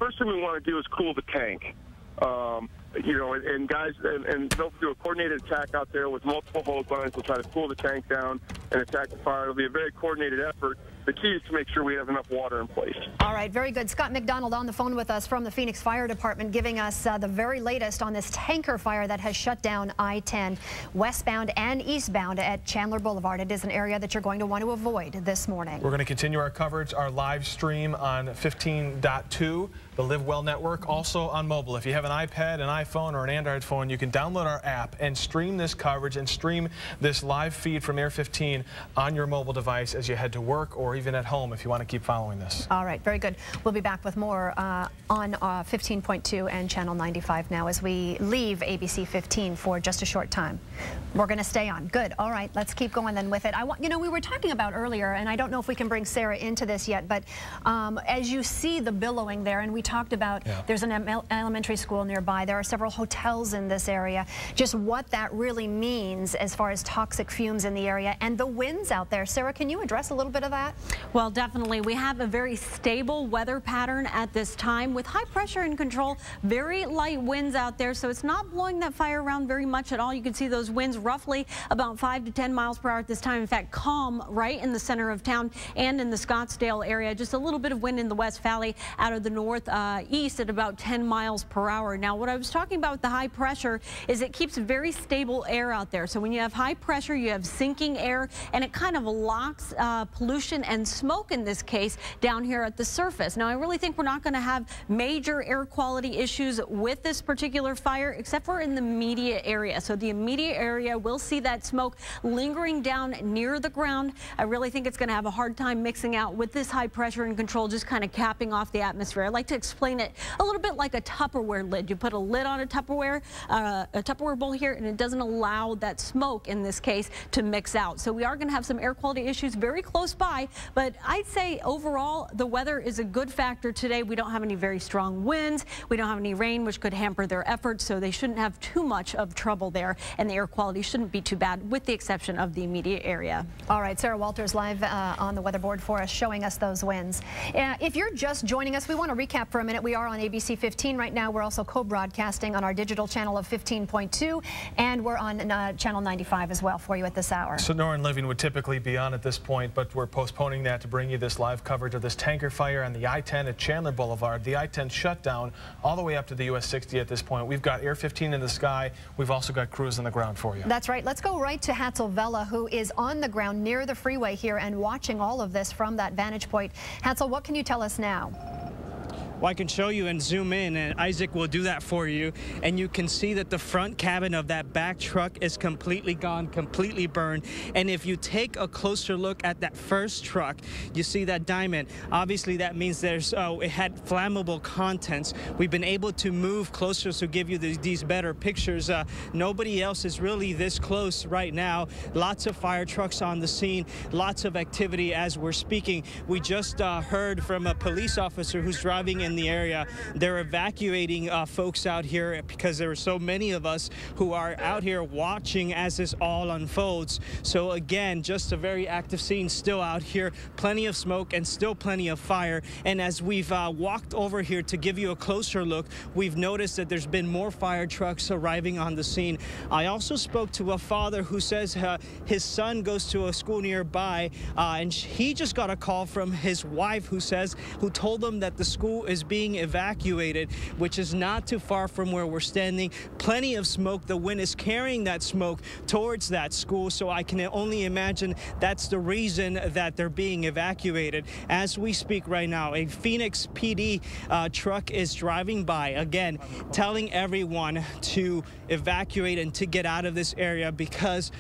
first thing we want to do is cool the tank. You know, and guys, and they'll do a coordinated attack out there with multiple hose lines. They'll try to cool the tank down and attack the fire. It'll be a very coordinated effort. The key is to make sure we have enough water in place. All right, very good. Scott McDonald on the phone with us from the Phoenix Fire Department, giving us the very latest on this tanker fire that has shut down I-10 westbound and eastbound at Chandler Boulevard. It is an area that you're going to want to avoid this morning. We're going to continue our coverage, our live stream on 15.2, the Live Well Network, also on mobile. If you have an iPad, an iPhone, or an Android phone, you can download our app and stream this coverage and stream this live feed from Air 15 on your mobile device as you head to work or even at home if you want to keep following this. All right, very good. We'll be back with more on 15.2 and Channel 95 now as we leave ABC 15 for just a short time. We're going to stay on. Good. All right, let's keep going then with it. You know, we were talking about earlier, and I don't know if we can bring Sarah into this yet, but as you see the billowing there, and we talked about there's an elementary school nearby. There are several hotels in this area. Just what that really means as far as toxic fumes in the area and the winds out there. Sarah, can you address a little bit of that? Well, definitely. We have a very stable weather pattern at this time with high pressure in control, very light winds out there, so it's not blowing that fire around very much at all. You can see those winds roughly about 5 to 10 miles per hour at this time. In fact, calm right in the center of town and in the Scottsdale area. Just a little bit of wind in the West Valley out of the northeast at about 10 miles per hour. Now, what I was talking about with the high pressure is it keeps very stable air out there. So when you have high pressure, you have sinking air, and it kind of locks pollution and smoke in this case down here at the surface. Now, I really think we're not going to have major air quality issues with this particular fire, except for in the immediate area. So the immediate area will see that smoke lingering down near the ground. I really think it's going to have a hard time mixing out with this high pressure and control, just kind of capping off the atmosphere. I like to explain it a little bit like a Tupperware lid. You put a lid on a Tupperware bowl here, and it doesn't allow that smoke in this case to mix out. So we are going to have some air quality issues very close by, but I'd say overall the weather is a good factor today. We don't have any very strong winds. We don't have any rain, which could hamper their efforts, so they shouldn't have too much of trouble there, and the air quality shouldn't be too bad with the exception of the immediate area. All right, Sarah Walters live on the weather board for us, showing us those winds. If you're just joining us, we want to recap for a minute. We are on ABC 15 right now. We're also co-broadcasting on our digital channel of 15.2, and we're on Channel 95 as well for you at this hour. Sonora and Living would typically be on at this point, but we're postponing that to bring you this live coverage of this tanker fire on the I-10 at Chandler Boulevard. The I-10 shut down all the way up to the US 60 at this point. We've got Air 15 in the sky. We've also got crews on the ground for you. That's right. Let's go right to Hatzel Vela, who is on the ground near the freeway here and watching all of this from that vantage point. Hatzel, what can you tell us now? Well, I can show you and zoom in, and Isaac will do that for you. And you can see that the front cabin of that back truck is completely gone, completely burned. And if you take a closer look at that first truck, you see that diamond. Obviously, that means it had flammable contents. We've been able to move closer to give you these better pictures. Nobody else is really this close right now. Lots of fire trucks on the scene, lots of activity as we're speaking. We just heard from a police officer who's driving in the area. They're evacuating folks out here because there are so many of us who are out here watching as this all unfolds. So again, just a very active scene still out here. Plenty of smoke and still plenty of fire. And as we've walked over here to give you a closer look, we've noticed that there's been more fire trucks arriving on the scene. I also spoke to a father who says his son goes to a school nearby, and he just got a call from his wife who told him that the school is being evacuated, which is not too far from where we're standing. Plenty of smoke. The wind is carrying that smoke towards that school, so I can only imagine that's the reason that they're being evacuated. As we speak right now, a Phoenix PD truck is driving by, again, telling everyone to evacuate and to get out of this area because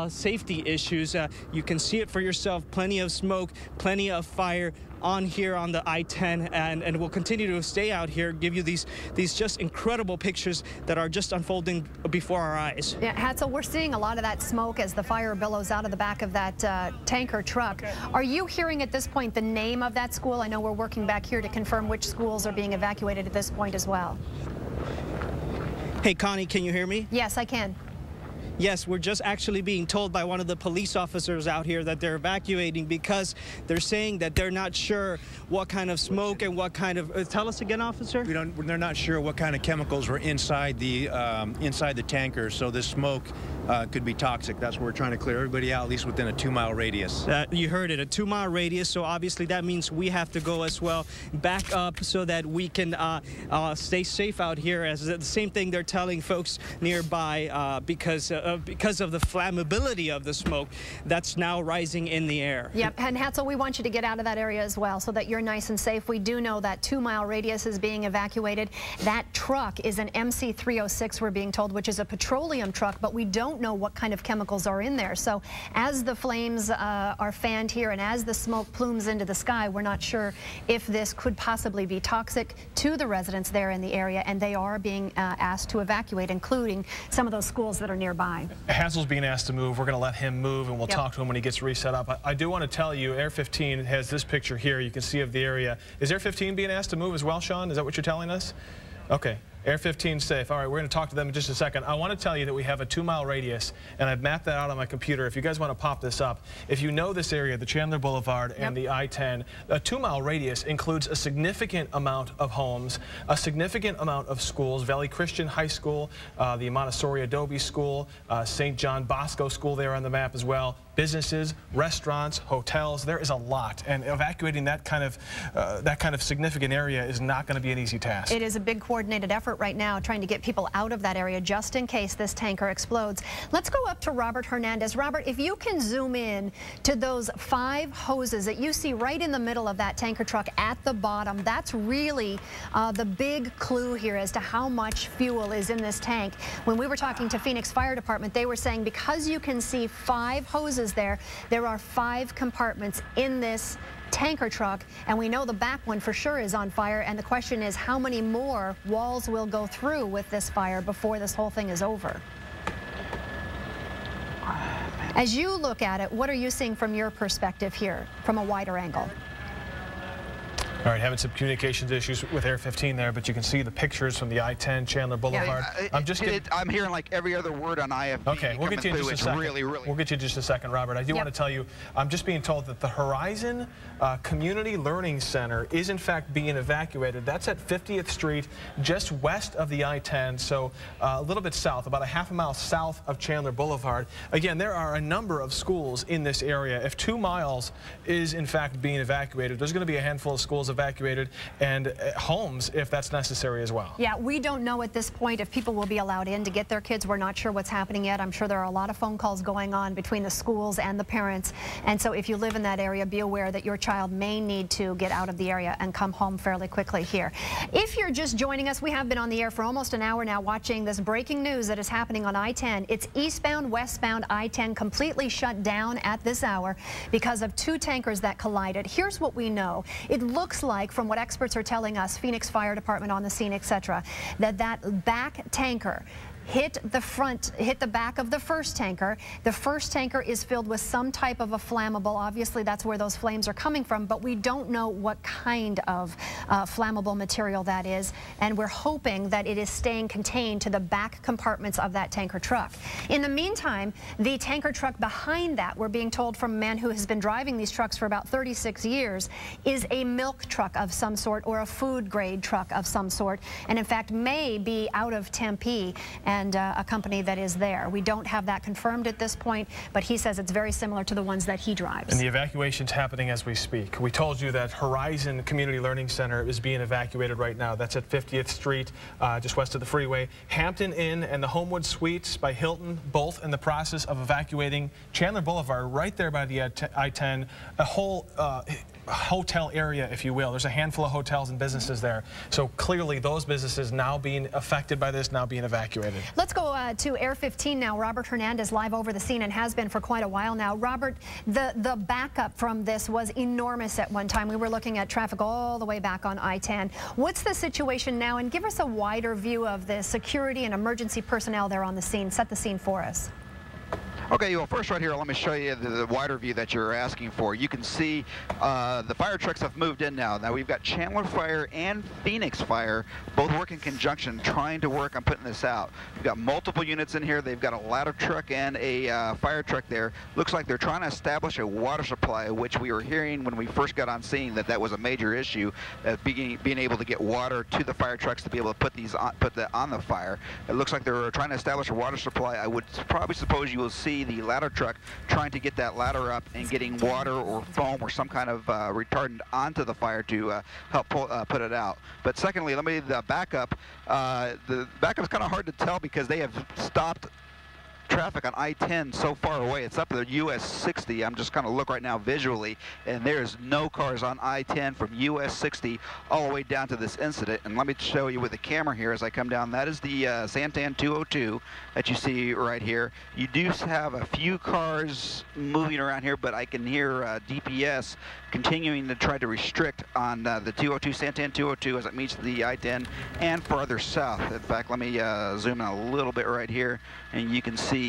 safety issues. You can see it for yourself. Plenty of smoke, plenty of fire on here on the I-10, and we'll continue to stay out here, give you these just incredible pictures that are just unfolding before our eyes. Yeah, Hatzel, we're seeing a lot of that smoke as the fire billows out of the back of that tanker truck. Are you hearing at this point the name of that school? I know we're working back here to confirm which schools are being evacuated at this point as well. Hey, Connie, can you hear me? Yes, I can. Yes, we're just actually being told by one of the police officers out here that they're evacuating because they're saying that they're not sure what kind of smoke and what kind of... tell us again, officer? They're not sure what kind of chemicals were inside the tanker, so this smoke could be toxic. That's why we're trying to clear everybody out, at least within a 2-mile radius. You heard it, a 2-mile radius, so obviously that means we have to go as well, back up so that we can stay safe out here. As the same thing they're telling folks nearby because of the flammability of the smoke that's now rising in the air. Yep, and Hatzel, we want you to get out of that area as well so that you're nice and safe. We do know that 2-mile radius is being evacuated. That truck is an MC306, we're being told, which is a petroleum truck, but we don't know what kind of chemicals are in there. So as the flames are fanned here and as the smoke plumes into the sky, we're not sure if this could possibly be toxic to the residents there in the area, and they are being asked to evacuate, including some of those schools that are nearby. Hatzel's being asked to move. We're going to let him move, and we'll talk to him when he gets reset up. I do want to tell you, Air 15 has this picture here you can see of the area. Is Air 15 being asked to move as well, Sean? Is that what you're telling us? Okay. Air 15 safe. All right, we're going to talk to them in just a second. I want to tell you that we have a 2-mile radius, and I've mapped that out on my computer. If you guys want to pop this up, if you know this area, the Chandler Boulevard and the I-10, a 2-mile radius includes a significant amount of homes, a significant amount of schools, Valley Christian High School, the Montessori Adobe School, St. John Bosco School there on the map as well, businesses, restaurants, hotels. There is a lot, and evacuating that kind of significant area is not going to be an easy task. It is a big coordinated effort right now, trying to get people out of that area just in case this tanker explodes. Let's go up to Robert Hernandez. Robert, if you can zoom in to those 5 hoses that you see right in the middle of that tanker truck at the bottom, that's really the big clue here as to how much fuel is in this tank. When we were talking to Phoenix Fire Department, they were saying because you can see 5 hoses there are 5 compartments in this tanker truck, and we know the back one for sure is on fire, and the question is how many more walls will go through with this fire before this whole thing is over. As you look at it, what are you seeing from your perspective here from a wider angle? All right, having some communications issues with Air 15 there, but you can see the pictures from the I-10 Chandler Boulevard. Yeah, I'm hearing like every other word on IFB. Okay, we'll get you in just a second. We'll get you in just a second, Robert. I do want to tell you, I'm just being told that the Horizon Community Learning Center is in fact being evacuated. That's at 50th Street, just west of the I-10, so a little bit south, about a half a mile south of Chandler Boulevard. Again, there are a number of schools in this area. If 2 miles is in fact being evacuated, there's going to be a handful of schools evacuated and homes if that's necessary as well. Yeah, we don't know at this point if people will be allowed in to get their kids. We're not sure what's happening yet. I'm sure there are a lot of phone calls going on between the schools and the parents. And so if you live in that area, be aware that your child may need to get out of the area and come home fairly quickly here. If you're just joining us, we have been on the air for almost an hour now watching this breaking news that is happening on I-10. It's eastbound, westbound I-10 completely shut down at this hour because of 2 tankers that collided. Here's what we know. It looks like, from what experts are telling us, Phoenix Fire Department on the scene, etc., that back tanker hit the back of the first tanker. The first tanker is filled with some type of a flammable. Obviously, that's where those flames are coming from, but we don't know what kind of flammable material that is, and we're hoping that it is staying contained to the back compartments of that tanker truck. In the meantime, the tanker truck behind that, we're being told from a man who has been driving these trucks for about 36 years, is a milk truck of some sort or a food grade truck of some sort, and in fact may be out of Tempe and a company that is there. We don't have that confirmed at this point, but he says it's very similar to the ones that he drives. And the evacuation's happening as we speak. We told you that Horizon Community Learning Center is being evacuated right now. That's at 50th Street, just west of the freeway. Hampton Inn and the Homewood Suites by Hilton, both in the process of evacuating. Chandler Boulevard, right there by the I-10, a whole hotel area, if you will. There's a handful of hotels and businesses there. So clearly those businesses now being affected by this, now being evacuated. Let's go to Air 15 now. Robert Hernandez live over the scene and has been for quite a while now. Robert, the backup from this was enormous at one time. We were looking at traffic all the way back on I-10. What's the situation now? And give us a wider view of the security and emergency personnel there on the scene. Set the scene for us. Okay, well, first right here, let me show you the wider view that you're asking for. You can see the fire trucks have moved in now. Now we've got Chandler Fire and Phoenix Fire both working in conjunction, trying to work on putting this out. We've got multiple units in here. They've got a ladder truck and a fire truck there. Looks like they're trying to establish a water supply, which we were hearing when we first got on scene that was a major issue, being able to get water to the fire trucks to be able to put that on the fire. It looks like they're trying to establish a water supply. I would probably suppose you will see the ladder truck trying to get that ladder up and getting water or foam or some kind of retardant onto the fire to help put it out. But secondly, let me the backup. The backup is kind of hard to tell because they have stopped traffic on I-10 so far away. It's up to the US 60. I'm just kind of look right now visually, and there's no cars on I-10 from US 60 all the way down to this incident. And let me show you with the camera here as I come down. That is the Santan 202 that you see right here. You do have a few cars moving around here, but I can hear DPS continuing to try to restrict on the 202, Santan 202, as it meets the I-10 and farther south. In fact, let me zoom in a little bit right here, and you can see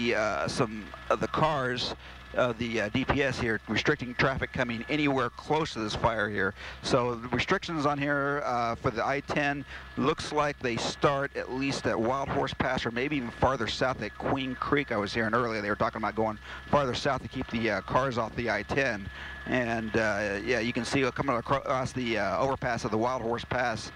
some of the cars of the DPS here restricting traffic coming anywhere close to this fire here. So the restrictions on here for the I-10 looks like they start at least at Wild Horse Pass or maybe even farther south at Queen Creek. I was hearing earlier they were talking about going farther south to keep the cars off the I-10. And yeah, you can see coming across the overpass of the Wild Horse Pass,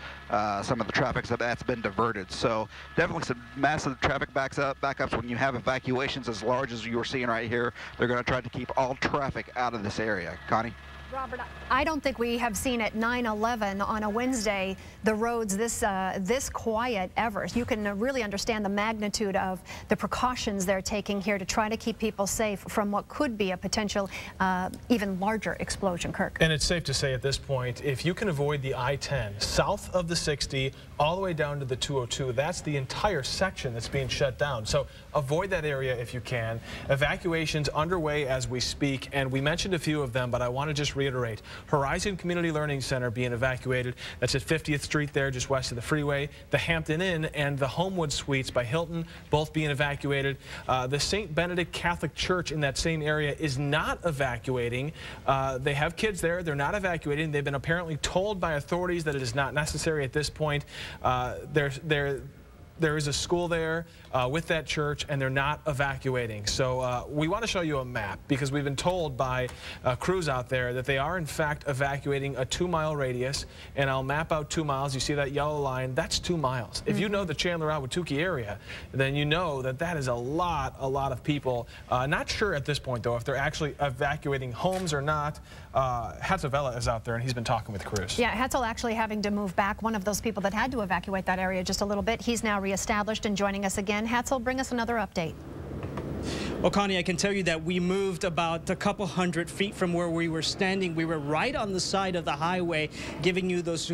some of the traffic that's been diverted. So definitely some massive traffic backups when you have evacuations as large as you were seeing right here. They're going to try to keep all traffic out of this area. Connie? Robert, I don't think we have seen at 9/11 on a Wednesday the roads this quiet ever. You can really understand the magnitude of the precautions they're taking here to try to keep people safe from what could be a potential even larger explosion, Kirk. And it's safe to say at this point, if you can avoid the I-10 south of the 60 all the way down to the 202, that's the entire section that's being shut down. So avoid that area if you can. Evacuations underway as we speak, and we mentioned a few of them, but I want to just reiterate. Horizon Community Learning Center being evacuated. That's at 50th Street there, just west of the freeway. The Hampton Inn and the Homewood Suites by Hilton, both being evacuated. The St. Benedict Catholic Church in that same area is not evacuating. They have kids there. They're not evacuating. They've been apparently told by authorities that it is not necessary at this point. There is a school there with that church, and they're not evacuating. So we want to show you a map because we've been told by crews out there that they are in fact evacuating a 2-mile radius, and I'll map out 2 miles. You see that yellow line? That's 2 miles. If you know the Chandler-Ahwatukee area, then you know that that is a lot of people. Not sure at this point, though, if they're actually evacuating homes or not. Hatzavella is out there, and he's been talking with crews. Yeah, Hetzel actually having to move back, one of those people that had to evacuate that area just a little bit. He's now reestablished and joining us again. Hetzel, bring us another update. Well, Connie, I can tell you that we moved about a couple hundred feet from where we were standing. We were right on the side of the highway, giving you those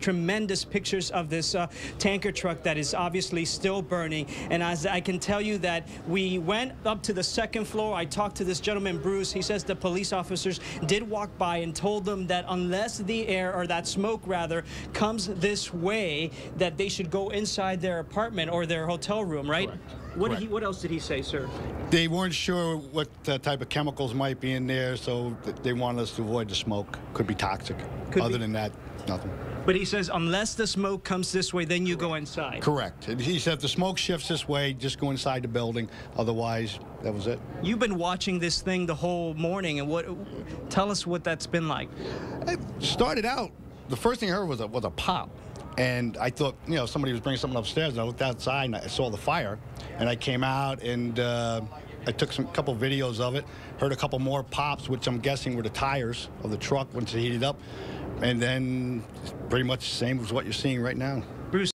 tremendous pictures of this tanker truck that is obviously still burning. And as I can tell you that we went up to the 2nd floor. I talked to this gentleman, Bruce. He says the police officers did walk by and told them that unless the air, or that smoke rather, comes this way, that they should go inside their apartment or their hotel room, right? Correct. What else did he say, sir? They weren't sure what type of chemicals might be in there, so they wanted us to avoid the smoke. Could be toxic. Other than that, nothing. But he says unless the smoke comes this way, then you go inside. Correct. He said if the smoke shifts this way, just go inside the building. Otherwise, that was it. You've been watching this thing the whole morning, and tell us what that's been like. It started out, the first thing I heard was a pop. And I thought, you know, somebody was bringing something upstairs, and I looked outside and I saw the fire. And I came out and I took a couple videos of it, heard a couple more pops, which I'm guessing were the tires of the truck once it heated up. And then pretty much the same as what you're seeing right now.